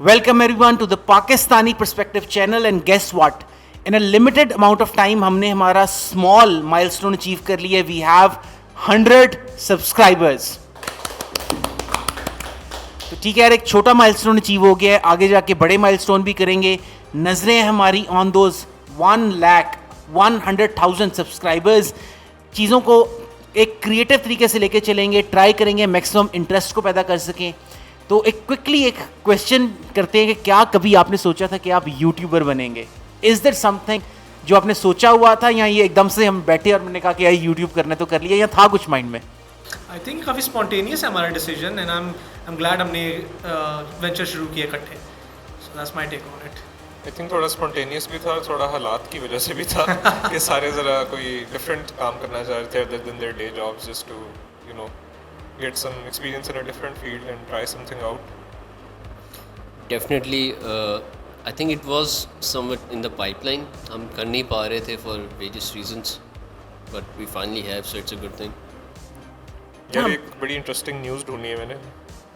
Welcome everyone to the Pakistani Perspective channel and guess what? In a limited amount of time हमने हमारा small milestone achieve कर लिया. We have 100 subscribers. तो ठीक है यार, एक छोटा माइलस्टोन अचीव हो गया है, आगे जाके बड़े माइलस्टोन भी करेंगे. नजरें हमारी ऑन दोज 1,100,000 सब्सक्राइबर्स. चीज़ों को एक क्रिएटिव तरीके से लेके चलेंगे, ट्राई करेंगे मैक्सिमम इंटरेस्ट को पैदा कर सकें. तो एक क्विकली एक क्वेश्चन करते हैं कि क्या कभी आपने सोचा था कि आप यूट्यूबर बनेंगे? इज देयर समथिंग जो आपने सोचा हुआ था, या ये एकदम से हम बैठे और मैंने कहा कि यार यूट्यूब करना तो कर लिया, या था कुछ माइंड में? आई थिंक काफ़ी स्पॉन्टेनियस है हमारा decision and I am glad हमने वेंचर शुरू किया इकट्ठे. So that's my take on it. I think थोड़ा स्पॉन्टेनियस भी था, थोड़ा हालात की वजह से भी था कि सारे ज़रा कोई डिफरेंट काम करना चाह रहे थे other than their day jobs, just to get some experience in a different field and try something out. Definitely, I think it was somewhat in the pipeline. हम कर नहीं पा रहे थे for various reasons, but we finally have, so it's a good thing. यार एक बड़ी interesting news ढूंढी है मैंने.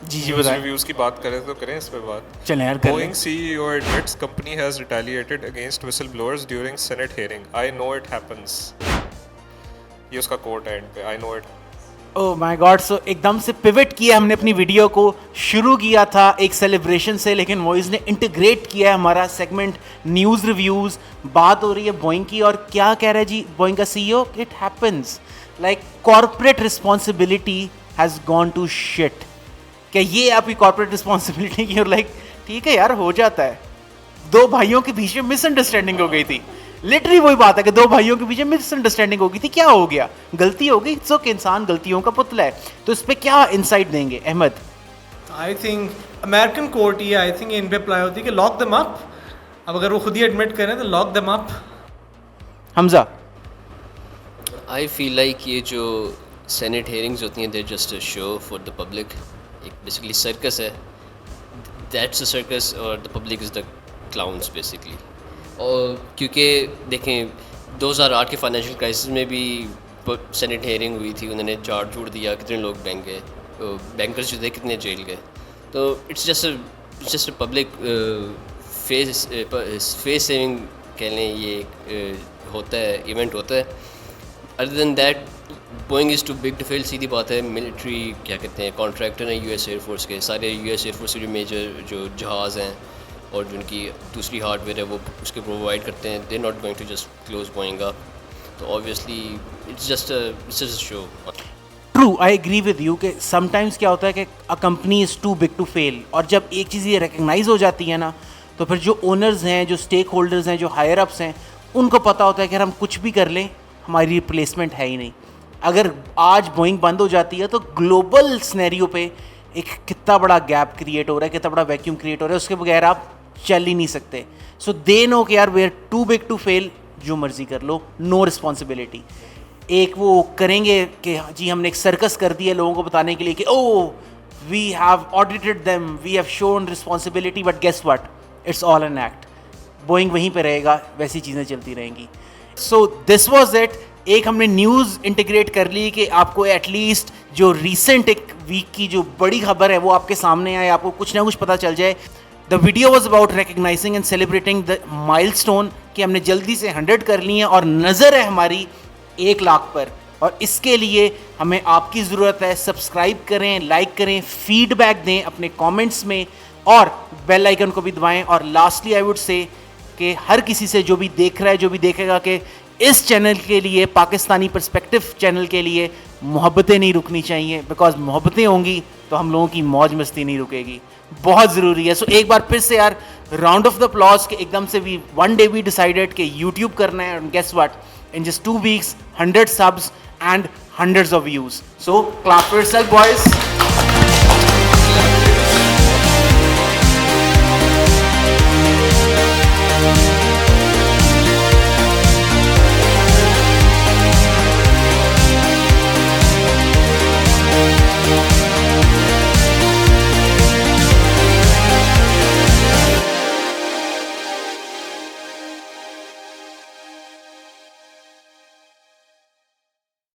जी बताएं. रिव्यूज़ की बात करें तो करें इस पे बात. चलें यार, Boeing CEO admits company has retaliated against whistleblowers during Senate hearing. I know it happens. ये उसका कोट है एंड पे. I know it. Oh my god. So एकदम से पिवट किया हमने अपनी वीडियो को. शुरू किया था एक सेलिब्रेशन से, लेकिन वॉइस ने इंटीग्रेट किया है हमारा सेगमेंट न्यूज़ रिव्यूज़. बात हो रही है बोइंग की, और क्या कह रहा है जी बोइंग का CEO? It happens. Like corporate responsibility has gone to shit. क्या ये आपकी कॉर्पोरेट रिस्पॉन्सिबिलिटी की? और लाइक ठीक है यार, हो जाता है. दो भाइयों के बीच में मिसअंडरस्टैंडिंग हो गई थी. लिटरली वही बात है कि दो भाइयों के बीच में मिसअंडरस्टैंडिंग हो गई थी. क्या हो गया? गलती हो गई. सो कि इंसान गलतियों का पुतला है. तो इस पे क्या इनसाइट देंगे Ahmed? I think American court ये आई थिंक इन पे अप्लाई होती है कि लॉक देम अप. अब अगर वो खुद ही एडमिट करें तो lock them up. Hamza? I feel like ये जो Senate hearings होती हैं, they're just a show for the public. एक basically circus है. That's a circus और the public is the clowns basically. और क्योंकि देखें 2008 के फाइनेंशियल क्राइसिस में भी सेनेट हेयरिंग हुई थी, उन्होंने चार्ज छूट दिया, कितने लोग बैंक गए, बैंकर्स जो थे कितने जेल गए. तो it's just a public face saving कह लें, ये होता है, इवेंट होता है. Other than that Boeing is too big to fail. सीधी बात है, मिलिट्री क्या कहते हैं, कॉन्ट्रैक्टर हैं यूएस एयरफोर्स के. सारे यूएस एयरफोर्स के जो मेजर जो जहाज़ हैं और जो उनकी दूसरी हार्डवेयर है वो उसके प्रोवाइड करते हैं. They not going to just close Boeing up. तो obviously it's just a show. True, I agree with you कि समटाइम्स क्या होता है कि a company is too big to fail. और जब एक चीज़ ये रिकग्नाइज हो जाती है ना, तो फिर जो ओनर्स हैं, जो स्टेक होल्डर्स हैं, जो हायर अप्स हैं, उनको पता होता है कि हम कुछ भी कर लें हमारी रिप्लेसमेंट है ही नहीं. अगर आज बोइंग बंद हो जाती है तो ग्लोबल स्नैरियो पे एक कितना बड़ा गैप क्रिएट हो रहा है, कितना बड़ा वैक्यूम क्रिएट हो रहा है, उसके बगैर आप चल ही नहीं सकते. सो दे नो कि यार we are too big to fail. जो मर्जी कर लो, नो रिस्पॉन्सिबिलिटी. एक वो करेंगे कि जी हमने एक सर्कस कर दिया लोगों को बताने के लिए कि oh we have audited them, we have shown responsibility, but guess what, it's all an act. Boeing वहीं पे रहेगा, वैसी चीज़ें चलती रहेंगी. So this was it. एक हमने न्यूज़ इंटीग्रेट कर ली कि आपको एटलीस्ट जो रिसेंट एक वीक की जो बड़ी खबर है वो आपके सामने आए, आपको कुछ ना कुछ पता चल जाए. The video was about recognising and celebrating the milestone कि हमने जल्दी से 100 कर लिए हैं और नज़र है हमारी 1 लाख पर. और इसके लिए हमें आपकी ज़रूरत है. सब्सक्राइब करें, लाइक करें, फीडबैक दें अपने कमेंट्स में, और बेल आइकन को भी दबाएं. और लास्टली आई वुड से कि हर किसी से जो भी देख रहा है, जो भी देखेगा, कि इस चैनल के लिए, पाकिस्तानी पर्सपेक्टिव चैनल के लिए मोहब्बतें नहीं रुकनी चाहिए. बिकॉज मोहब्बतें होंगी तो हम लोगों की मौज मस्ती नहीं रुकेगी. बहुत ज़रूरी है. सो एक बार फिर से यार राउंड ऑफ द अप्लॉज के एकदम से भी वन डे वी डिसाइडेड कि यूट्यूब करना है. And guess what, in just 2 weeks 100 subs and hundreds of views. So clap for yourself boys.